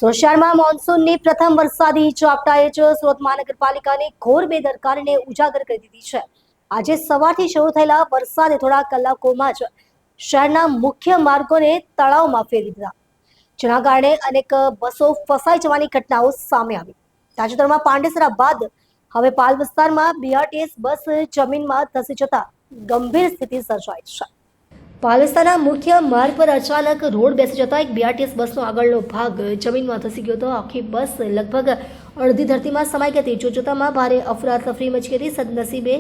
સોશિયાળમાં મોન્સૂનની પ્રથમ વરસાદી ઝાપટાએ જ સુરત મહાનગરપાલિકાની ઘોર બેદરકારીને ઉજાગર કરી દીધી છે। આજે સવારથી શરૂ થયેલા વરસાદે થોડા કલાકોમાં જ શહેરના મુખ્ય માર્ગોને તળાવમાં ફેરવી દીધા, જેના કારણે અનેક બસો ફસાઈ જવાની ઘટનાઓ સામે આવી। તાજેતરમાં પાંડેસરા બાદ હવે પાલ વિસ્તારમાં બીઆરટીએસ બસ જમીનમાં ધસી જતા ગંભીર સ્થિતિ સર્જાઈ છે। પાલ વિસ્તારના મુખ્ય માર્ગ પર અચાનક રોડ બેસી જતા એક બીઆરટીએસ બસનો આગળનો ભાગ જમીનમાં ધસી ગયો હતો। આખી બસ લગભગ અડધી ધરતીમાં સમાઈ ગઈ હતી। જોતજોતામાં ભારે અફરાતફરી મચી હતી। સદનસીબે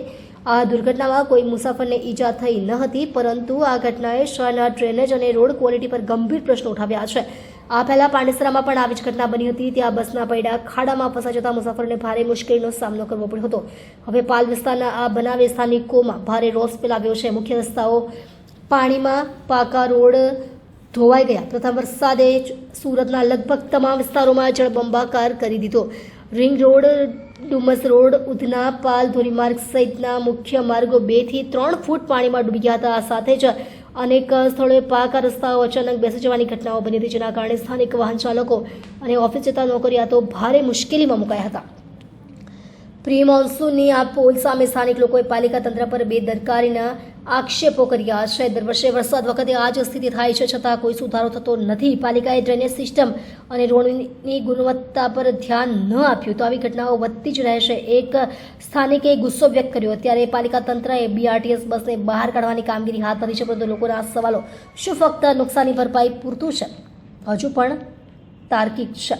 આ દુર્ઘટનામાં કોઈ મુસાફરને ઈજા થઈ ન હતી, પરંતુ આ ઘટનાએ શહેરના ડ્રેનેજ અને રોડ ક્વોલિટી પર ગંભીર પ્રશ્નો ઉઠાવ્યા છે। આ પહેલા પાંડેસરામાં પણ આવી જ ઘટના બની હતી। ત્યાં બસના પૈડા ખાડામાં ફસાઈ જતા મુસાફરોને ભારે મુશ્કેલીનો સામનો કરવો પડ્યો હતો। હવે પાલ વિસ્તારના આ બનાવે સ્થાનિકોમાં ભારે રોષ ફેલાવ્યો છે। મુખ્ય રસ્તાઓ પાણીમાં, પાકા રોડ ધોવાઈ ગયા। પ્રથમ વરસાદે સુરતના લગભગ તમામ વિસ્તારોમાં જળબંબાકાર કરી દીધો। Ring road, Dumas road, Udhna, Pal, ધોરીમાર્ગ સહિતના મુખ્ય માર્ગો 2 થી 3 ફૂટ પાણીમાં ડૂબી ગયા હતા। આ સાથે જ અનેક સ્થળોએ પાકા રસ્તાઓ અચાનક બેસી જવાની ઘટનાઓ બની હતી, જેના કારણે સ્થાનિક વાહન ચાલકો અને ઓફિસ જતા નોકરિયાતો ભારે મુશ્કેલીમાં મુકાયા હતા। પ્રી મોન્સૂનની આ પોલ સામે સ્થાનિક લોકોએ પાલિકા તંત્ર પર બેદરકારીના આક્ષેપો કર્યા છે। દર વર્ષે વરસાદ વખતે આ જ સ્થિતિ થાય છે, છતાં કોઈ સુધારો થતો નથી। પાલિકાએ ડ્રેનેજ સિસ્ટમ અને રોડની ગુણવત્તા પર ધ્યાન ન આપ્યું તો આવી ઘટનાઓ વધતી જ રહેશે। એક સ્થાનિકે ગુસ્સો વ્યક્ત કર્યો। ત્યારે પાલિકા તંત્રએ બીઆરટીએસ બસને બહાર કાઢવાની કામગીરી હાથ ધરી છે, પરંતુ લોકોના સવાલો શું ફક્ત નુકસાની ભરપાઈ પૂરતું છે? હજુ પણ તાર્કિક છે।